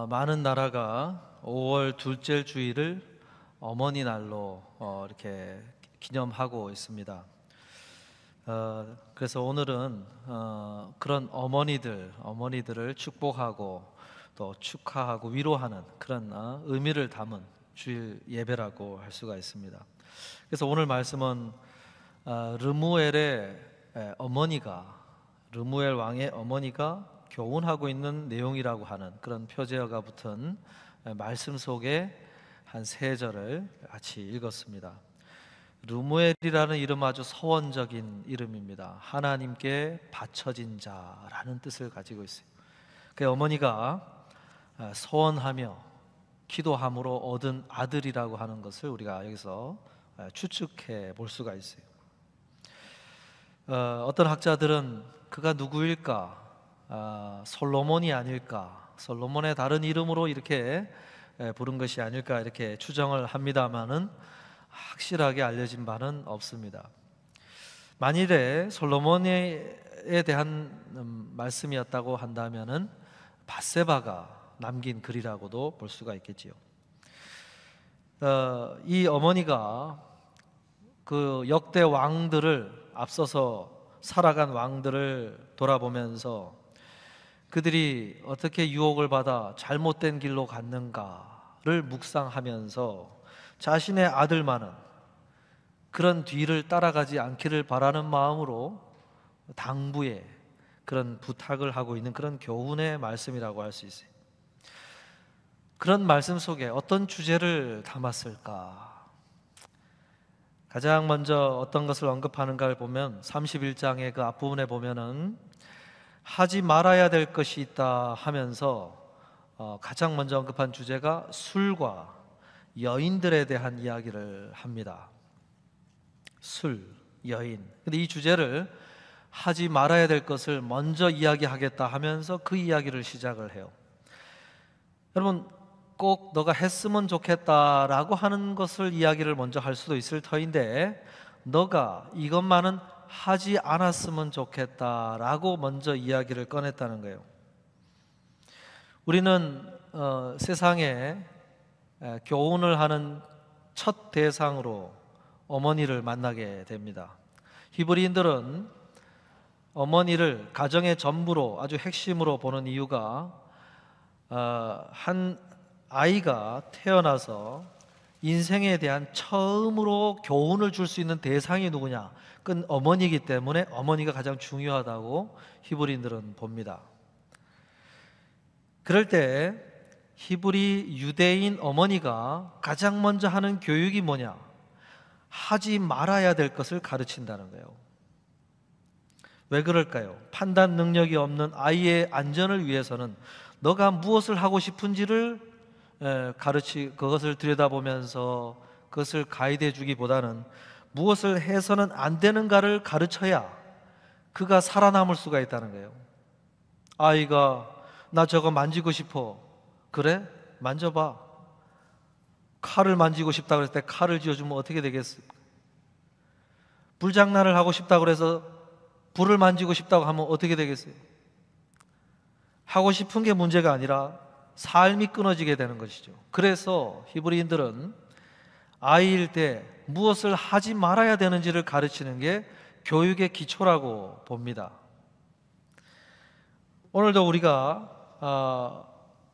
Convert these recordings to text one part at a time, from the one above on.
많은 나라가 5월 둘째 주일을 어머니 날로 이렇게 기념하고 있습니다. 그래서 오늘은 그런 어머니들을 축복하고 또 축하하고 위로하는 그런 의미를 담은 주일 예배라고 할 수가 있습니다. 그래서 오늘 말씀은 르무엘 왕의 어머니가 교훈하고 있는 내용이라고 하는 그런 표제어가 붙은 말씀 속에 한 세 절을 같이 읽었습니다. 르무엘이라는 이름 아주 서원적인 이름입니다. 하나님께 바쳐진 자라는 뜻을 가지고 있어요. 그 어머니가 서원하며 기도함으로 얻은 아들이라고 하는 것을 우리가 여기서 추측해 볼 수가 있어요. 어떤 학자들은 그가 누구일까? 솔로몬이 아닐까? 솔로몬의 다른 이름으로 이렇게 부른 것이 아닐까? 이렇게 추정을 합니다만은 확실하게 알려진 바는 없습니다. 만일에 솔로몬에 대한 말씀이었다고 한다면은 밧세바가 남긴 글이라고도 볼 수가 있겠지요. 이 어머니가 그 역대 왕들을 앞서서 살아간 왕들을 돌아보면서 그들이 어떻게 유혹을 받아 잘못된 길로 갔는가를 묵상하면서 자신의 아들만은 그런 뒤를 따라가지 않기를 바라는 마음으로 당부의 그런 부탁을 하고 있는 그런 교훈의 말씀이라고 할 수 있어요. 그런 말씀 속에 어떤 주제를 담았을까? 가장 먼저 어떤 것을 언급하는가를 보면 31장의 그 앞부분에 보면은 하지 말아야 될 것이 있다 하면서 가장 먼저 언급한 주제가 술과 여인들에 대한 이야기를 합니다. 술, 여인. 근데 이 주제를 하지 말아야 될 것을 먼저 이야기하겠다 하면서 그 이야기를 시작을 해요. 여러분, 꼭 너가 했으면 좋겠다라고 하는 것을 이야기를 먼저 할 수도 있을 터인데 너가 이것만은 하지 않았으면 좋겠다라고 먼저 이야기를 꺼냈다는 거예요. 우리는 세상에 교훈을 하는 첫 대상으로 어머니를 만나게 됩니다. 히브리인들은 어머니를 가정의 전부로 아주 핵심으로 보는 이유가 한 아이가 태어나서 인생에 대한 처음으로 교훈을 줄 수 있는 대상이 누구냐? 그건 어머니이기 때문에 어머니가 가장 중요하다고 히브리인들은 봅니다. 그럴 때 히브리 유대인 어머니가 가장 먼저 하는 교육이 뭐냐? 하지 말아야 될 것을 가르친다는 거예요. 왜 그럴까요? 판단 능력이 없는 아이의 안전을 위해서는 너가 무엇을 하고 싶은지를 그것을 들여다보면서 그것을 가이드해 주기보다는 무엇을 해서는 안 되는가를 가르쳐야 그가 살아남을 수가 있다는 거예요. 아이가 나 저거 만지고 싶어. 그래? 만져봐. 칼을 만지고 싶다고 했을 때 칼을 쥐어주면 어떻게 되겠습니까? 불장난을 하고 싶다고 해서 불을 만지고 싶다고 하면 어떻게 되겠어요? 하고 싶은 게 문제가 아니라 삶이 끊어지게 되는 것이죠. 그래서 히브리인들은 아이일 때 무엇을 하지 말아야 되는지를 가르치는 게 교육의 기초라고 봅니다. 오늘도 우리가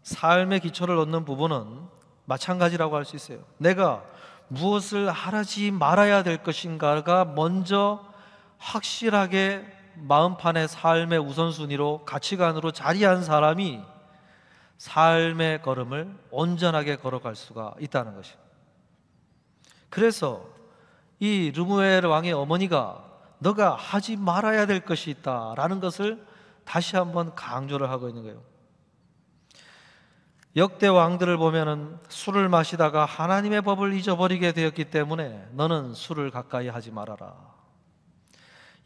삶의 기초를 얻는 부분은 마찬가지라고 할 수 있어요. 내가 무엇을 하지 말아야 될 것인가가 먼저 확실하게 마음판의 삶의 우선순위로 가치관으로 자리한 사람이 삶의 걸음을 온전하게 걸어갈 수가 있다는 것이에요. 그래서 이 르무엘 왕의 어머니가 너가 하지 말아야 될 것이 있다라는 것을 다시 한번 강조를 하고 있는 거예요. 역대 왕들을 보면은 술을 마시다가 하나님의 법을 잊어버리게 되었기 때문에 너는 술을 가까이 하지 말아라.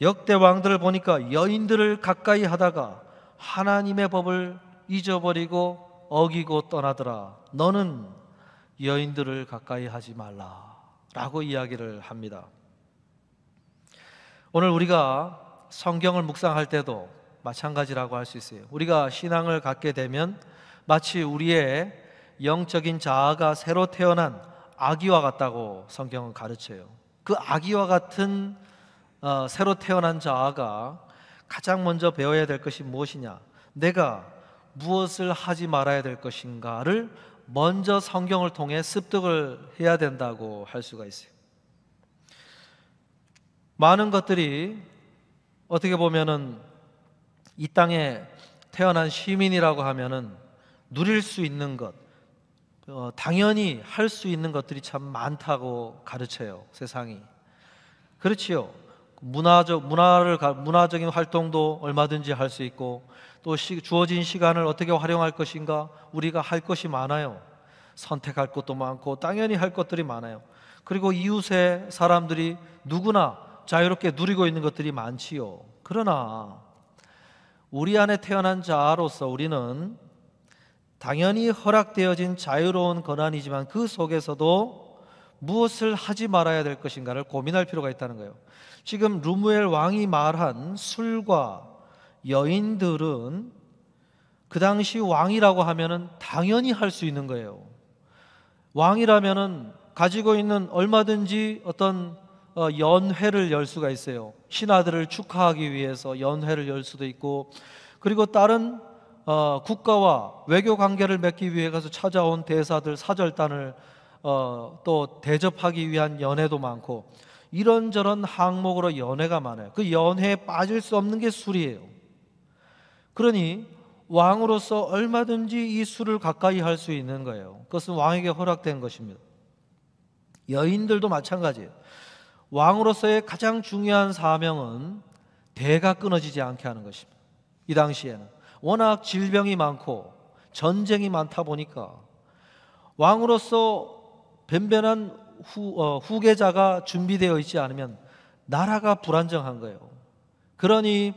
역대 왕들을 보니까 여인들을 가까이 하다가 하나님의 법을 잊어버리고 어기고 떠나더라. 너는 여인들을 가까이 하지 말라라고 이야기를 합니다. 오늘 우리가 성경을 묵상할 때도 마찬가지라고 할 수 있어요. 우리가 신앙을 갖게 되면 마치 우리의 영적인 자아가 새로 태어난 아기와 같다고 성경은 가르쳐요. 그 아기와 같은 새로 태어난 자아가 가장 먼저 배워야 될 것이 무엇이냐? 내가 무엇을 하지 말아야 될 것인가를 먼저 성경을 통해 습득을 해야 된다고 할 수가 있어요. 많은 것들이 어떻게 보면은 이 땅에 태어난 시민이라고 하면은 누릴 수 있는 것, 당연히 할 수 있는 것들이 참 많다고 가르쳐요, 세상이. 그렇지요. 문화적인 활동도 얼마든지 할 수 있고, 또 주어진 시간을 어떻게 활용할 것인가, 우리가 할 것이 많아요. 선택할 것도 많고 당연히 할 것들이 많아요. 그리고 이웃의 사람들이 누구나 자유롭게 누리고 있는 것들이 많지요. 그러나 우리 안에 태어난 자아로서 우리는 당연히 허락되어진 자유로운 권한이지만 그 속에서도 무엇을 하지 말아야 될 것인가를 고민할 필요가 있다는 거예요. 지금 르무엘 왕이 말한 술과 여인들은 그 당시 왕이라고 하면은 당연히 할 수 있는 거예요. 왕이라면은 가지고 있는 얼마든지 어떤 연회를 열 수가 있어요. 신하들을 축하하기 위해서 연회를 열 수도 있고, 그리고 다른 국가와 외교 관계를 맺기 위해 가서 찾아온 대사들 사절단을 또 대접하기 위한 연회도 많고, 이런저런 항목으로 연회가 많아요. 그 연회에 빠질 수 없는 게 술이에요. 그러니 왕으로서 얼마든지 이 술을 가까이 할 수 있는 거예요. 그것은 왕에게 허락된 것입니다. 여인들도 마찬가지예요. 왕으로서의 가장 중요한 사명은 대가 끊어지지 않게 하는 것입니다. 이 당시에는 워낙 질병이 많고 전쟁이 많다 보니까 왕으로서 변변한 후계자가 준비되어 있지 않으면 나라가 불안정한 거예요. 그러니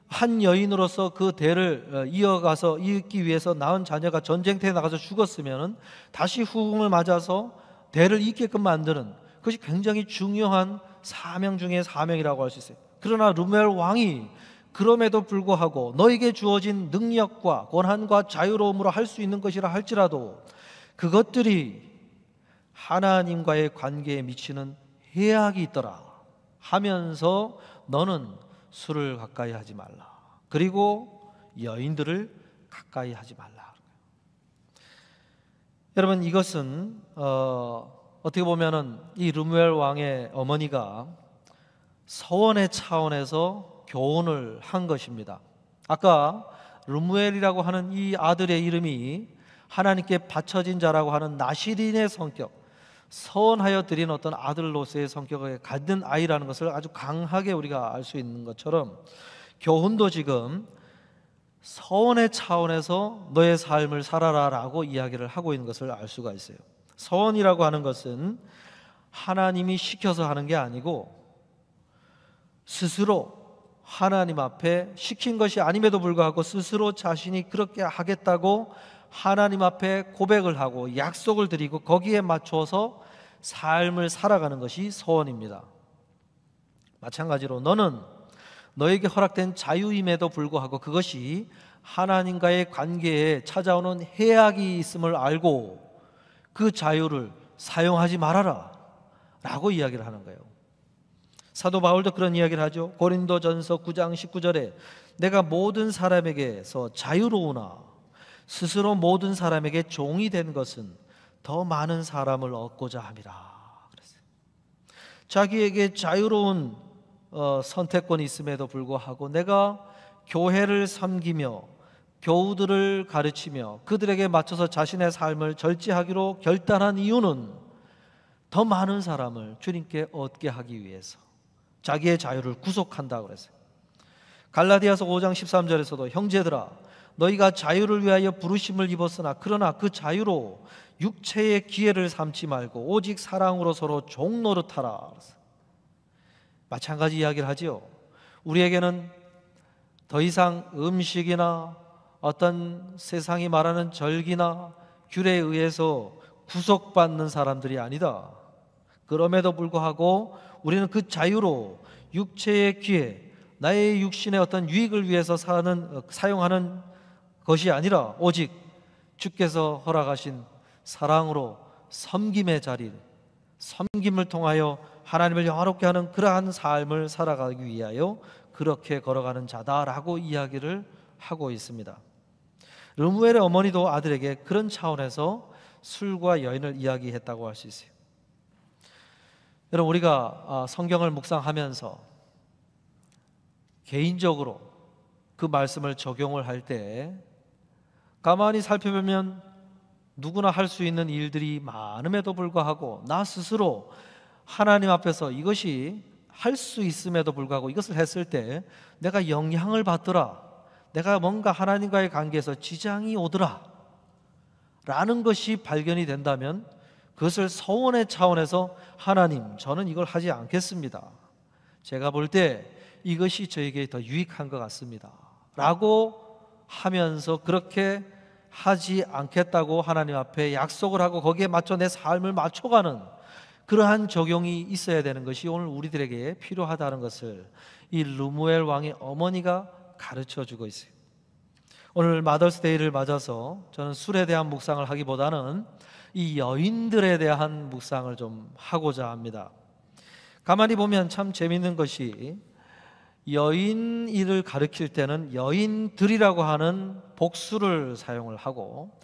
한 여인으로서 그 대를 이어가서 잇기 위해서 낳은 자녀가 전쟁터에 나가서 죽었으면 다시 후궁을 맞아서 대를 잇게끔 만드는, 그것이 굉장히 중요한 사명 중의 사명이라고 할 수 있어요. 그러나 르무엘 왕이 그럼에도 불구하고 너에게 주어진 능력과 권한과 자유로움으로 할 수 있는 것이라 할지라도 그것들이 하나님과의 관계에 미치는 해악이 있더라 하면서 너는 술을 가까이 하지 말라, 그리고 여인들을 가까이 하지 말라. 여러분, 이것은 어떻게 보면은 이 르무엘 왕의 어머니가 서원의 차원에서 교훈을 한 것입니다. 아까 르무엘이라고 하는 이 아들의 이름이 하나님께 바쳐진 자라고 하는 나시린의 성격, 서원하여 드린 어떤 아들로서의 성격을 갖는 아이라는 것을 아주 강하게 우리가 알 수 있는 것처럼, 교훈도 지금 서원의 차원에서 너의 삶을 살아라 라고 이야기를 하고 있는 것을 알 수가 있어요. 서원이라고 하는 것은 하나님이 시켜서 하는 게 아니고 스스로 하나님 앞에 시킨 것이 아님에도 불구하고 스스로 자신이 그렇게 하겠다고 하나님 앞에 고백을 하고 약속을 드리고 거기에 맞춰서 삶을 살아가는 것이 서원입니다. 마찬가지로 너는 너에게 허락된 자유임에도 불구하고 그것이 하나님과의 관계에 찾아오는 해악이 있음을 알고 그 자유를 사용하지 말아라 라고 이야기를 하는 거예요. 사도 바울도 그런 이야기를 하죠. 고린도전서 9장 19절에 내가 모든 사람에게서 자유로우나 스스로 모든 사람에게 종이 된 것은 더 많은 사람을 얻고자 함이라 그랬어요. 자기에게 자유로운 선택권이 있음에도 불구하고 내가 교회를 섬기며 교우들을 가르치며 그들에게 맞춰서 자신의 삶을 절제하기로 결단한 이유는 더 많은 사람을 주님께 얻게 하기 위해서 자기의 자유를 구속한다고 그랬어요. 갈라디아서 5장 13절에서도 형제들아 너희가 자유를 위하여 부르심을 입었으나 그러나 그 자유로 육체의 기회를 삼지 말고 오직 사랑으로 서로 종 노릇하라. 마찬가지 이야기를 하지요. 우리에게는 더 이상 음식이나 어떤 세상이 말하는 절기나 귤에 의해서 구속받는 사람들이 아니다. 그럼에도 불구하고 우리는 그 자유로 육체의 기회, 나의 육신의 어떤 유익을 위해서 사용하는 것이 아니라 오직 주께서 허락하신 사랑으로 섬김의 자리, 섬김을 통하여 하나님을 영화롭게 하는 그러한 삶을 살아가기 위하여 그렇게 걸어가는 자다라고 이야기를 하고 있습니다. 르무엘의 어머니도 아들에게 그런 차원에서 술과 여인을 이야기했다고 할 수 있어요. 여러분, 우리가 성경을 묵상하면서 개인적으로 그 말씀을 적용을 할 때 가만히 살펴보면 누구나 할 수 있는 일들이 많음에도 불구하고 나 스스로 하나님 앞에서 이것이 할 수 있음에도 불구하고 이것을 했을 때 내가 영향을 받더라, 내가 뭔가 하나님과의 관계에서 지장이 오더라 라는 것이 발견이 된다면 그것을 서원의 차원에서 하나님, 저는 이걸 하지 않겠습니다, 제가 볼 때 이것이 저에게 더 유익한 것 같습니다 라고 하면서 그렇게 하지 않겠다고 하나님 앞에 약속을 하고 거기에 맞춰 내 삶을 맞춰가는 그러한 적용이 있어야 되는 것이 오늘 우리들에게 필요하다는 것을 이 르무엘 왕의 어머니가 가르쳐 주고 있어요. 오늘 마더스데이를 맞아서 저는 술에 대한 묵상을 하기보다는 이 여인들에 대한 묵상을 좀 하고자 합니다. 가만히 보면 참 재밌는 것이 여인을 가리킬 때는 여인들이라고 하는 복수를 사용을 하고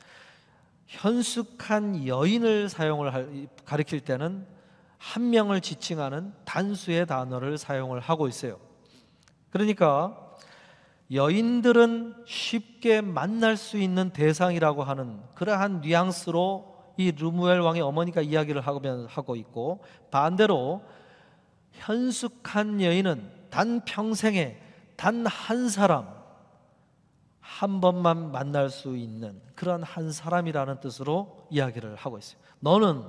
현숙한 여인을 가리킬 때는 한 명을 지칭하는 단수의 단어를 사용을 하고 있어요. 그러니까 여인들은 쉽게 만날 수 있는 대상이라고 하는 그러한 뉘앙스로 이 르무엘 왕의 어머니가 이야기를 하고 있고, 반대로 현숙한 여인은 단 평생에 단 한 사람, 한 번만 만날 수 있는 그런 한 사람이라는 뜻으로 이야기를 하고 있어요. 너는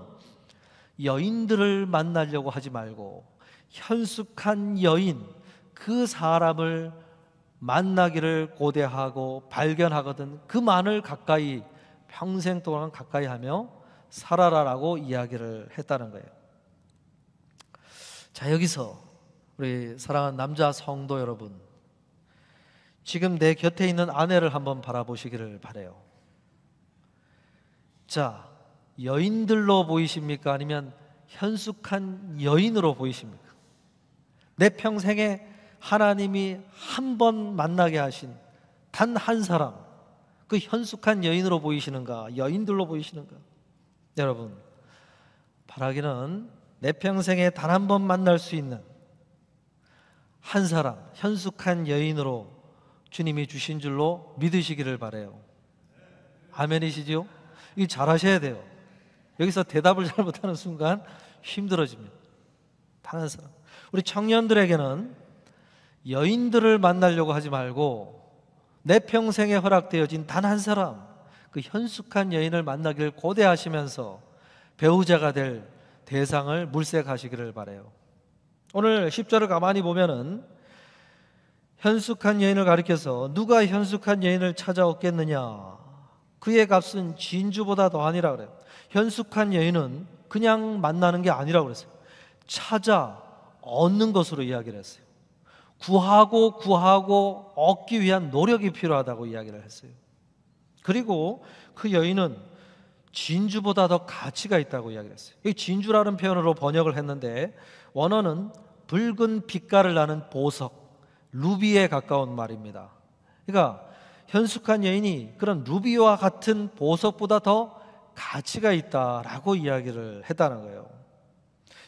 여인들을 만나려고 하지 말고 현숙한 여인, 그 사람을 만나기를 고대하고 발견하거든 그만을 가까이, 평생 동안 가까이 하며 살아라라고 이야기를 했다는 거예요. 자, 여기서 우리 사랑하는 남자 성도 여러분, 지금 내 곁에 있는 아내를 한번 바라보시기를 바라요. 자, 여인들로 보이십니까? 아니면 현숙한 여인으로 보이십니까? 내 평생에 하나님이 한 번 만나게 하신 단 한 사람, 그 현숙한 여인으로 보이시는가? 여인들로 보이시는가? 여러분, 바라기는 내 평생에 단 한 번 만날 수 있는 한 사람, 현숙한 여인으로 주님이 주신 줄로 믿으시기를 바라요. 아멘이시죠? 이거 잘하셔야 돼요. 여기서 대답을 잘 못하는 순간 힘들어집니다. 단 한 사람. 우리 청년들에게는 여인들을 만나려고 하지 말고 내 평생에 허락되어진 단 한 사람, 그 현숙한 여인을 만나기를 고대하시면서 배우자가 될 대상을 물색하시기를 바라요. 오늘 10절을 가만히 보면은 현숙한 여인을 가리켜서 누가 현숙한 여인을 찾아오겠느냐, 그의 값은 진주보다 더하니라 그래요. 현숙한 여인은 그냥 만나는 게 아니라고 그랬어요. 찾아 얻는 것으로 이야기를 했어요. 구하고 얻기 위한 노력이 필요하다고 이야기를 했어요. 그리고 그 여인은 진주보다 더 가치가 있다고 이야기를 했어요. 이 진주라는 표현으로 번역을 했는데 원어는 붉은 빛깔을 나는 보석, 루비에 가까운 말입니다. 그러니까 현숙한 여인이 그런 루비와 같은 보석보다 더 가치가 있다라고 이야기를 했다는 거예요.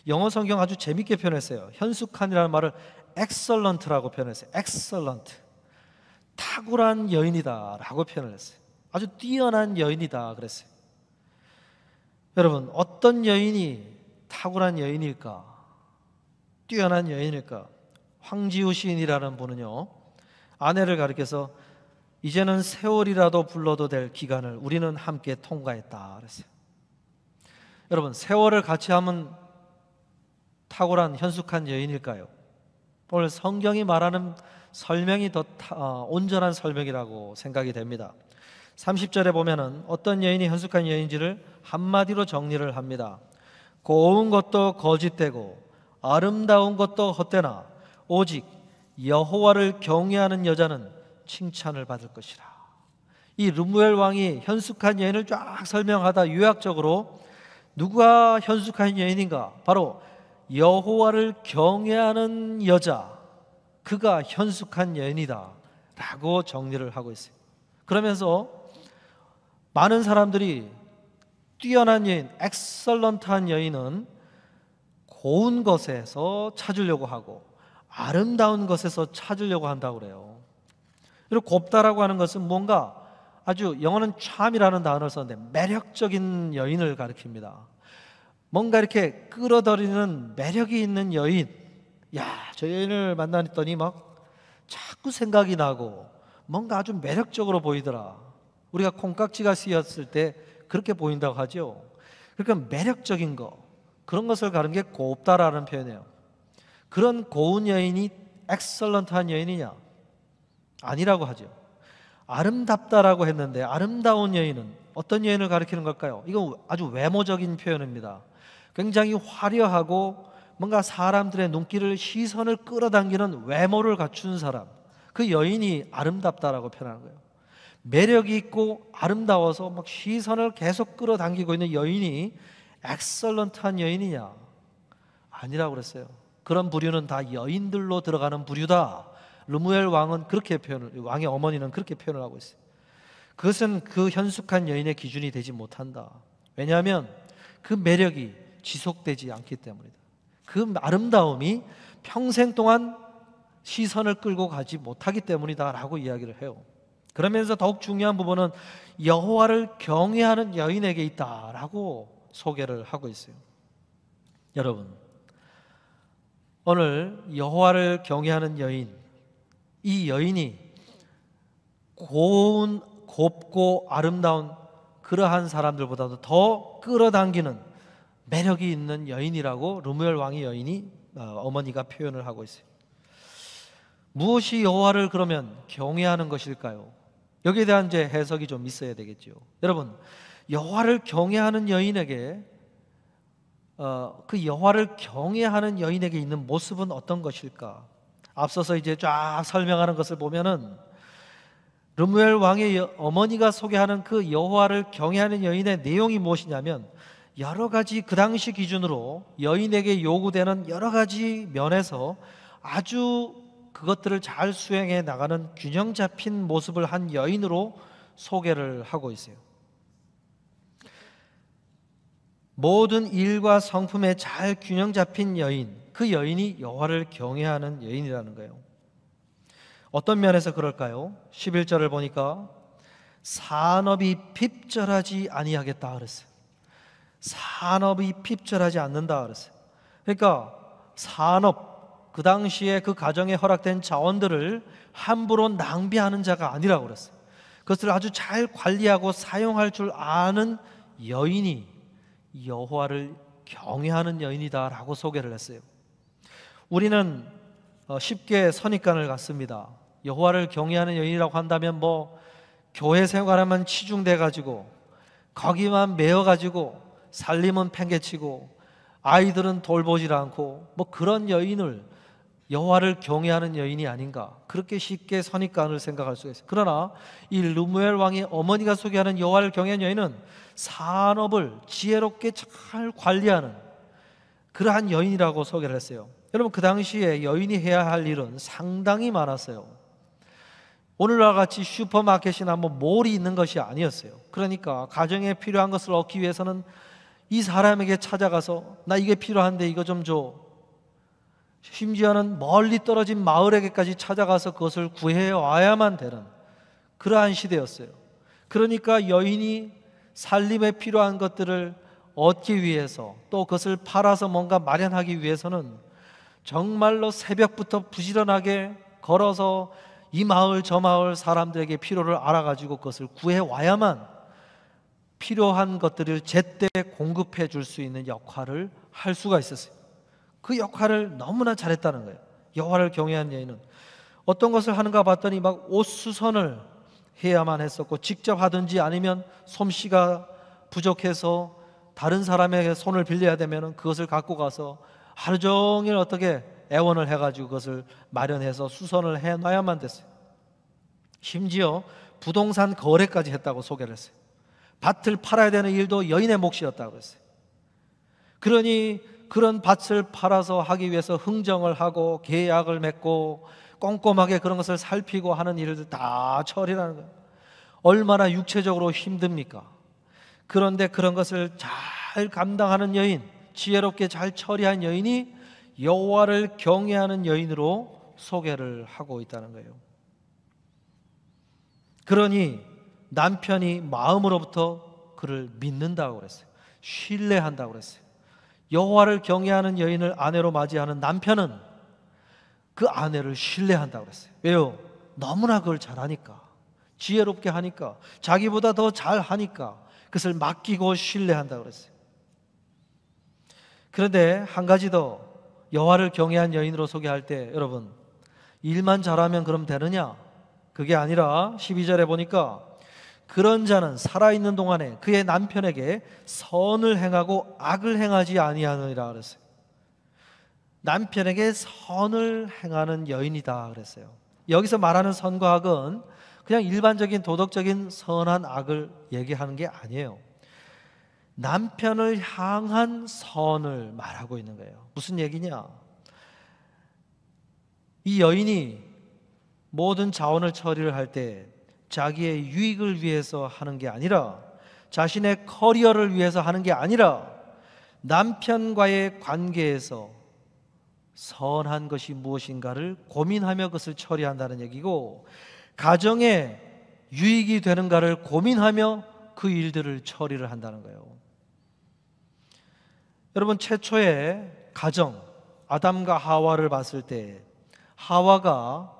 영어 성경 아주 재밌게 표현했어요. 현숙한이라는 말을 excellent라고 표현했어요. excellent, 탁월한 여인이다라고 표현을 했어요. 아주 뛰어난 여인이다 그랬어요. 여러분, 어떤 여인이 탁월한 여인일까? 뛰어난 여인일까? 황지우 시인이라는 분은요, 아내를 가리켜서 이제는 세월이라도 불러도 될 기간을 우리는 함께 통과했다 그랬어요. 여러분, 세월을 같이 하면 탁월한 현숙한 여인일까요? 오늘 성경이 말하는 설명이 더 온전한 설명이라고 생각이 됩니다. 30절에 보면은 어떤 여인이 현숙한 여인인지를 한마디로 정리를 합니다. 고운 것도 거짓되고 아름다운 것도 헛되나 오직 여호와를 경외하는 여자는 칭찬을 받을 것이라. 이 르무엘 왕이 현숙한 여인을 쫙 설명하다 요약적으로 누가 현숙한 여인인가? 바로 여호와를 경외하는 여자, 그가 현숙한 여인이다 라고 정리를 하고 있어요. 그러면서 많은 사람들이 뛰어난 여인, 엑설런트한 여인은 고운 것에서 찾으려고 하고 아름다운 것에서 찾으려고 한다고 그래요. 그리고 곱다라고 하는 것은 뭔가 아주 영어는 charm이라는 단어를 썼는데 매력적인 여인을 가리킵니다. 뭔가 이렇게 끌어들이는 매력이 있는 여인. 야, 저 여인을 만나더니 막 자꾸 생각이 나고 뭔가 아주 매력적으로 보이더라. 우리가 콩깍지가 씌었을 때 그렇게 보인다고 하죠. 그러니까 매력적인 거, 그런 것을 가른 게 곱다라는 표현이에요. 그런 고운 여인이 엑설런트한 여인이냐? 아니라고 하죠. 아름답다라고 했는데 아름다운 여인은 어떤 여인을 가리키는 걸까요? 이거 아주 외모적인 표현입니다. 굉장히 화려하고 뭔가 사람들의 눈길을, 시선을 끌어당기는 외모를 갖춘 사람, 그 여인이 아름답다라고 표현하는 거예요. 매력이 있고 아름다워서 막 시선을 계속 끌어당기고 있는 여인이 엑설런트한 여인이냐? 아니라고 그랬어요. 그런 부류는 다 여인들로 들어가는 부류다. 르무엘 왕은 그렇게 왕의 어머니는 그렇게 표현을 하고 있어요. 그것은 그 현숙한 여인의 기준이 되지 못한다. 왜냐하면 그 매력이 지속되지 않기 때문이다. 그 아름다움이 평생 동안 시선을 끌고 가지 못하기 때문이다 라고 이야기를 해요. 그러면서 더욱 중요한 부분은 여호와를 경외하는 여인에게 있다라고 소개를 하고 있어요. 여러분, 오늘 여호와를 경외하는 여인, 이 여인이 고운, 곱고 아름다운 그러한 사람들보다도 더 끌어당기는 매력이 있는 여인이라고 르무엘 왕의 여인이 어머니가 표현을 하고 있어요. 무엇이 여호와를 그러면 경외하는 것일까요? 여기에 대한 이제 해석이 좀 있어야 되겠죠. 여러분, 여호와를 경외하는 여인에게 그 여호와를 경외하는 여인에게 있는 모습은 어떤 것일까? 앞서서 이제 쫙 설명하는 것을 보면은 르무엘 왕의 어머니가 소개하는 그 여호와를 경외하는 여인의 내용이 무엇이냐면 여러 가지 그 당시 기준으로 여인에게 요구되는 여러 가지 면에서 아주 그것들을 잘 수행해 나가는 균형 잡힌 모습을 한 여인으로 소개를 하고 있어요. 모든 일과 성품에 잘 균형 잡힌 여인, 그 여인이 여호와를 경외하는 여인이라는 거예요. 어떤 면에서 그럴까요? 11절을 보니까 산업이 핍절하지 아니하겠다 그랬어요. 산업이 핍절하지 않는다 그랬어요. 그러니까 산업, 그 당시에 그 가정에 허락된 자원들을 함부로 낭비하는 자가 아니라고 그랬어요. 그것을 아주 잘 관리하고 사용할 줄 아는 여인이 여호와를 경외하는 여인이다라고 소개를 했어요. 우리는 쉽게 선입관을 갖습니다. 여호와를 경외하는 여인이라고 한다면 뭐 교회 생활에만 치중돼 가지고 거기만 매여 가지고 살림은 팽개치고 아이들은 돌보질 않고 뭐 그런 여인을 여호와를 경외하는 여인이 아닌가, 그렇게 쉽게 선입관을 생각할 수가 있어요. 그러나 이 르무엘 왕의 어머니가 소개하는 여호와를 경외하는 여인은 산업을 지혜롭게 잘 관리하는 그러한 여인이라고 소개를 했어요. 여러분, 그 당시에 여인이 해야 할 일은 상당히 많았어요. 오늘날 같이 슈퍼마켓이나 뭐 몰이 있는 것이 아니었어요. 그러니까 가정에 필요한 것을 얻기 위해서는 이 사람에게 찾아가서 나 이게 필요한데 이거 좀 줘. 심지어는 멀리 떨어진 마을에게까지 찾아가서 그것을 구해와야만 되는 그러한 시대였어요. 그러니까 여인이 살림에 필요한 것들을 얻기 위해서, 또 그것을 팔아서 뭔가 마련하기 위해서는 정말로 새벽부터 부지런하게 걸어서 이 마을 저 마을 사람들에게 필요를 알아가지고 그것을 구해와야만 필요한 것들을 제때 공급해 줄 수 있는 역할을 할 수가 있었어요. 그 역할을 너무나 잘했다는 거예요. 여호와를 경외하는 여인은 어떤 것을 하는가 봤더니 막 옷수선을 해야만 했었고, 직접 하든지 아니면 솜씨가 부족해서 다른 사람에게 손을 빌려야 되면 그것을 갖고 가서 하루 종일 어떻게 애원을 해가지고 그것을 마련해서 수선을 해놔야만 됐어요. 심지어 부동산 거래까지 했다고 소개를 했어요. 밭을 팔아야 되는 일도 여인의 몫이었다고 그랬어요. 그러니 그런 밭을 팔아서 하기 위해서 흥정을 하고 계약을 맺고 꼼꼼하게 그런 것을 살피고 하는 일을 다 처리하는 거예요. 얼마나 육체적으로 힘듭니까? 그런데 그런 것을 잘 감당하는 여인, 지혜롭게 잘 처리한 여인이 여호와를 경외하는 여인으로 소개를 하고 있다는 거예요. 그러니 남편이 마음으로부터 그를 믿는다고 그랬어요. 신뢰한다고 그랬어요. 여호와를 경외하는 여인을 아내로 맞이하는 남편은 그 아내를 신뢰한다고 그랬어요. 왜요? 너무나 그걸 잘하니까, 지혜롭게 하니까, 자기보다 더 잘하니까 그것을 맡기고 신뢰한다고 그랬어요. 그런데 한 가지 더, 여호와를 경외한 여인으로 소개할 때 여러분, 일만 잘하면 그럼 되느냐? 그게 아니라 12절에 보니까 그런 자는 살아있는 동안에 그의 남편에게 선을 행하고 악을 행하지 아니하느니라 그랬어요. 남편에게 선을 행하는 여인이다 그랬어요. 여기서 말하는 선과 악은 그냥 일반적인 도덕적인 선한 악을 얘기하는 게 아니에요. 남편을 향한 선을 말하고 있는 거예요. 무슨 얘기냐? 이 여인이 모든 자원을 처리를 할 때 자기의 유익을 위해서 하는 게 아니라, 자신의 커리어를 위해서 하는 게 아니라 남편과의 관계에서 선한 것이 무엇인가를 고민하며 그것을 처리한다는 얘기고, 가정에 유익이 되는가를 고민하며 그 일들을 처리를 한다는 거예요. 여러분, 최초의 가정, 아담과 하와를 봤을 때 하와가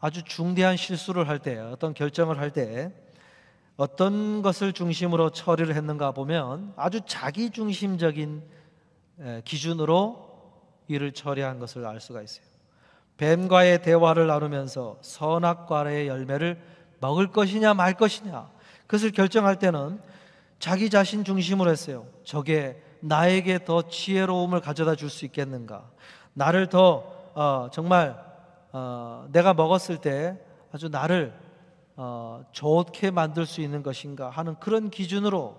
아주 중대한 실수를 할 때, 어떤 결정을 할 때 어떤 것을 중심으로 처리를 했는가 보면 아주 자기 중심적인 기준으로 일을 처리한 것을 알 수가 있어요. 뱀과의 대화를 나누면서 선악과의 열매를 먹을 것이냐 말 것이냐, 그것을 결정할 때는 자기 자신 중심으로 했어요. 저게 나에게 더 지혜로움을 가져다 줄 수 있겠는가, 나를 더 정말 내가 먹었을 때 아주 나를 좋게 만들 수 있는 것인가 하는 그런 기준으로,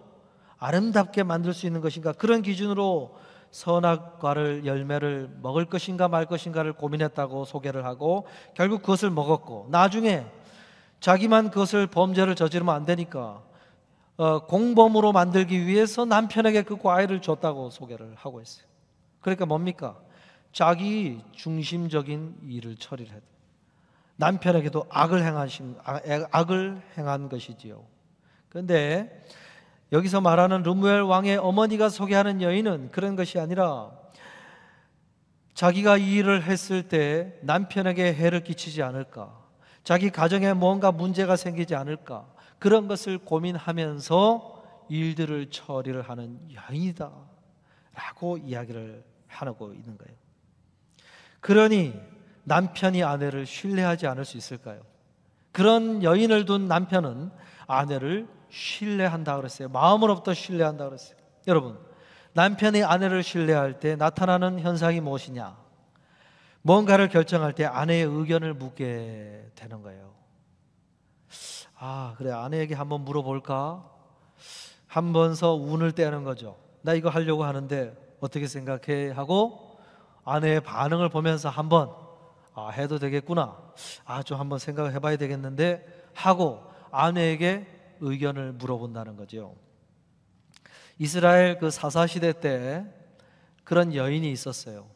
아름답게 만들 수 있는 것인가, 그런 기준으로 선악과를 열매를 먹을 것인가 말 것인가를 고민했다고 소개를 하고, 결국 그것을 먹었고, 나중에 자기만 그것을 범죄를 저지르면 안 되니까 공범으로 만들기 위해서 남편에게 그 과일을 줬다고 소개를 하고 있어요. 그러니까 뭡니까? 자기 중심적인 일을 처리를 해야 돼요. 남편에게도 악을 행한 것이지요. 그런데 여기서 말하는 르무엘 왕의 어머니가 소개하는 여인은 그런 것이 아니라, 자기가 이 일을 했을 때 남편에게 해를 끼치지 않을까, 자기 가정에 뭔가 문제가 생기지 않을까, 그런 것을 고민하면서 일들을 처리를 하는 여인이다 라고 이야기를 하고 있는 거예요. 그러니 남편이 아내를 신뢰하지 않을 수 있을까요? 그런 여인을 둔 남편은 아내를 신뢰한다 그랬어요. 마음으로부터 신뢰한다 그랬어요. 여러분, 남편이 아내를 신뢰할 때 나타나는 현상이 무엇이냐? 뭔가를 결정할 때 아내의 의견을 묻게 되는 거예요. 그래, 아내에게 한번 물어볼까? 한번서 운을 떼는 거죠. 나 이거 하려고 하는데 어떻게 생각해? 하고 아내의 반응을 보면서 한번 해도 되겠구나, 좀 한번 생각을 해봐야 되겠는데 하고 아내에게 의견을 물어본다는 거죠. 이스라엘 그 사사시대 때 그런 여인이 있었어요.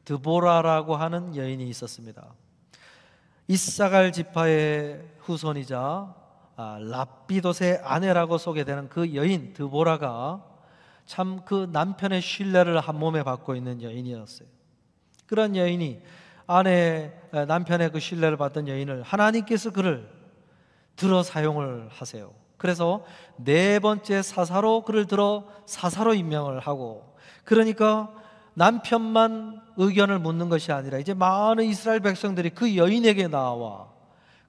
드보라라고 하는 여인이 있었습니다. 이사갈 지파의 후손이자 랍비돗의 아내라고 소개되는 그 여인 드보라가 참 그 남편의 신뢰를 한 몸에 받고 있는 여인이었어요. 그런 여인이 남편의 그 신뢰를 받던 여인을 하나님께서 그를 들어 사용을 하세요. 그래서 네 번째 사사로 그를 들어 사사로 임명을 하고, 그러니까 남편만 의견을 묻는 것이 아니라 이제 많은 이스라엘 백성들이 그 여인에게 나와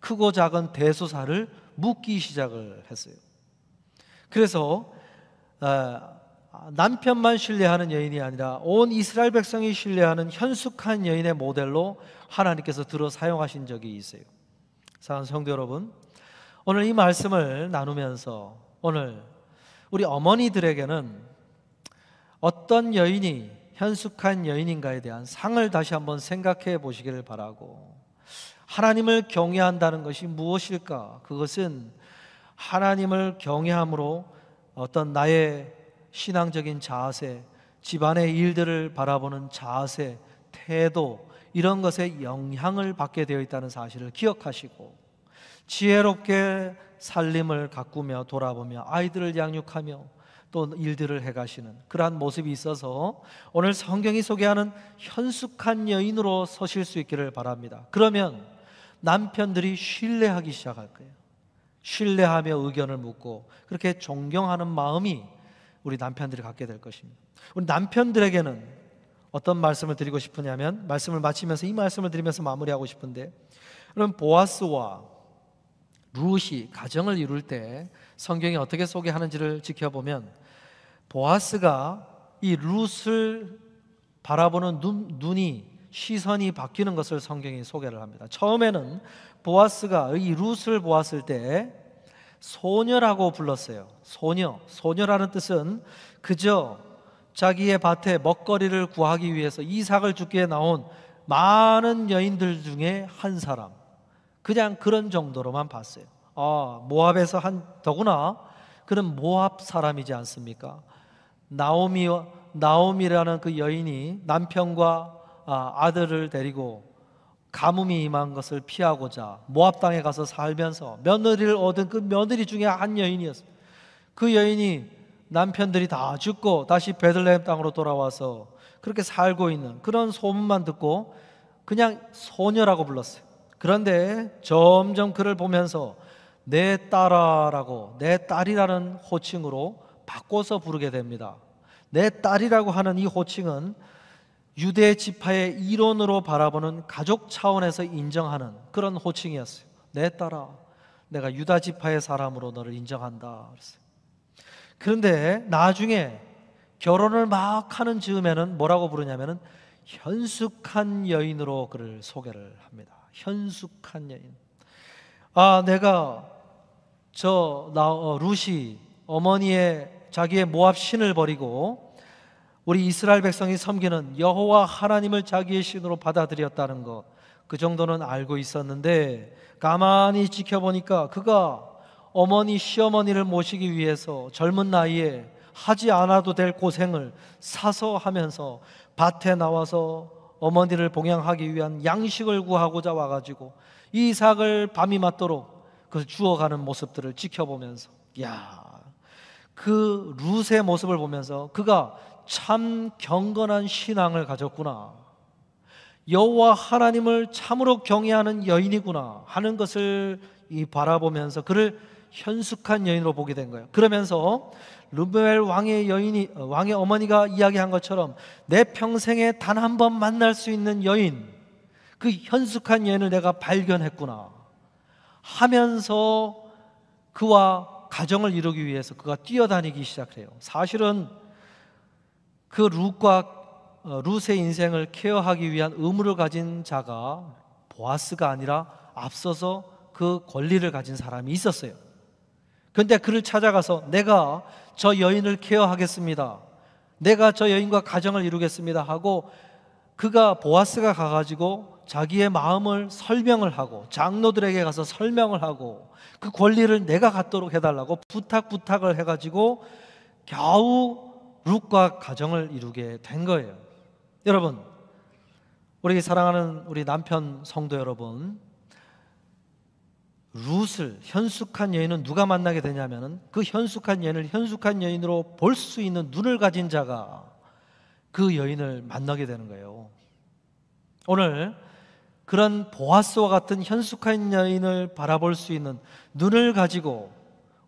크고 작은 대소사를 묻기 시작을 했어요. 그래서 남편만 신뢰하는 여인이 아니라 온 이스라엘 백성이 신뢰하는 현숙한 여인의 모델로 하나님께서 들어 사용하신 적이 있어요. 사랑하는 성도 여러분, 오늘 이 말씀을 나누면서 오늘 우리 어머니들에게는 어떤 여인이 현숙한 여인인가에 대한 상을 다시 한번 생각해 보시기를 바라고, 하나님을 경외한다는 것이 무엇일까? 그것은 하나님을 경외함으로 어떤 나의 신앙적인 자세, 집안의 일들을 바라보는 자세, 태도, 이런 것에 영향을 받게 되어 있다는 사실을 기억하시고, 지혜롭게 살림을 가꾸며 돌아보며 아이들을 양육하며 또 일들을 해가시는 그러한 모습이 있어서 오늘 성경이 소개하는 현숙한 여인으로 서실 수 있기를 바랍니다. 그러면 남편들이 신뢰하기 시작할 거예요. 신뢰하며 의견을 묻고 그렇게 존경하는 마음이 우리 남편들이 갖게 될 것입니다. 우리 남편들에게는 어떤 말씀을 드리고 싶으냐면, 말씀을 마치면서 이 말씀을 드리면서 마무리하고 싶은데, 그럼 보아스와 룻이 가정을 이룰 때 성경이 어떻게 소개하는지를 지켜보면, 보아스가 이 룻을 바라보는 눈이, 시선이 바뀌는 것을 성경이 소개를 합니다. 처음에는 보아스가 이 룻을 보았을 때 소녀라고 불렀어요. 소녀라는 뜻은 그저 자기의 밭에 먹거리를 구하기 위해서 이삭을 주기에 나온 많은 여인들 중에 한 사람, 그냥 그런 정도로만 봤어요. 모압에서 더구나 그는 모압 사람이지 않습니까? 나오미라는 그 여인이 남편과 아들을 데리고 가뭄이 임한 것을 피하고자 모압 땅에 가서 살면서 며느리를 얻은 그 며느리 중에 한 여인이었어요. 그 여인이 남편들이 다 죽고 다시 베들레헴 땅으로 돌아와서 그렇게 살고 있는 그런 소문만 듣고 그냥 소녀라고 불렀어요. 그런데 점점 그를 보면서 내 딸아라고, 내 딸이라는 호칭으로 바꿔서 부르게 됩니다. 내 딸이라고 하는 이 호칭은 유대 지파의 일원으로 바라보는 가족 차원에서 인정하는 그런 호칭이었어요. 내 딸아, 내가 유다 지파의 사람으로 너를 인정한다. 그런데 나중에 결혼을 막 하는 즈음에는 뭐라고 부르냐면은 현숙한 여인으로 그를 소개를 합니다. 현숙한 여인. 내가 룻이 어머니의 자기의 모압 신을 버리고 우리 이스라엘 백성이 섬기는 여호와 하나님을 자기의 신으로 받아들였다는 것, 그 정도는 알고 있었는데 가만히 지켜보니까 그가 어머니, 시어머니를 모시기 위해서 젊은 나이에 하지 않아도 될 고생을 사서 하면서 밭에 나와서 어머니를 봉양하기 위한 양식을 구하고자 와가지고 이삭을 밤이 맞도록 그 주워가는 모습들을 지켜보면서, 그 룻의 모습을 보면서 그가 참 경건한 신앙을 가졌구나, 여호와 하나님을 참으로 경외하는 여인이구나 하는 것을 바라보면서 그를 현숙한 여인으로 보게 된 거예요. 그러면서 르무엘 왕의 어머니가 이야기한 것처럼 내 평생에 단 한 번 만날 수 있는 여인, 그 현숙한 여인을 내가 발견했구나 하면서 그와 가정을 이루기 위해서 그가 뛰어다니기 시작해요. 사실은 그 룻의 인생을 케어하기 위한 의무를 가진 자가 보아스가 아니라 앞서서 그 권리를 가진 사람이 있었어요. 그런데 그를 찾아가서 내가 저 여인을 케어하겠습니다, 내가 저 여인과 가정을 이루겠습니다 하고 보아스가 가가지고 자기의 마음을 설명을 하고 장로들에게 가서 설명을 하고 그 권리를 내가 갖도록 해달라고 부탁을 해가지고 겨우 룻과 가정을 이루게 된 거예요. 여러분, 우리 사랑하는 우리 남편 성도 여러분, 룻을, 현숙한 여인은 누가 만나게 되냐면은 그 현숙한 여인을 현숙한 여인으로 볼 수 있는 눈을 가진 자가 그 여인을 만나게 되는 거예요. 오늘 그런 보아스와 같은 현숙한 여인을 바라볼 수 있는 눈을 가지고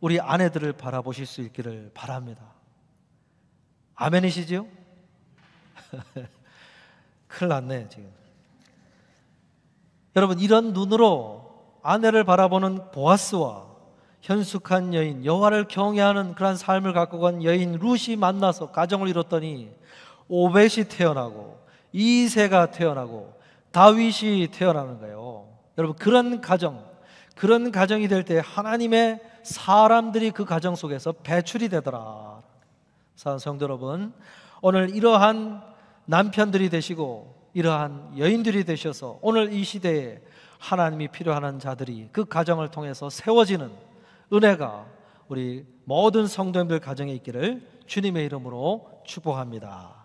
우리 아내들을 바라보실 수 있기를 바랍니다. 아멘이시죠? 큰일 났네 지금. 여러분, 이런 눈으로 아내를 바라보는 보아스와 현숙한 여인, 여호와를 경외하는 그런 삶을 갖고 간 여인 룻이 만나서 가정을 이뤘더니 오벳이 태어나고 이새가 태어나고 다윗이 태어나는 거예요. 여러분, 그런 가정, 그런 가정이 될 때 하나님의 사람들이 그 가정 속에서 배출이 되더라. 사랑하는 성도 여러분, 오늘 이러한 남편들이 되시고 이러한 여인들이 되셔서 오늘 이 시대에 하나님이 필요한 자들이 그 가정을 통해서 세워지는 은혜가 우리 모든 성도님들 가정에 있기를 주님의 이름으로 축복합니다.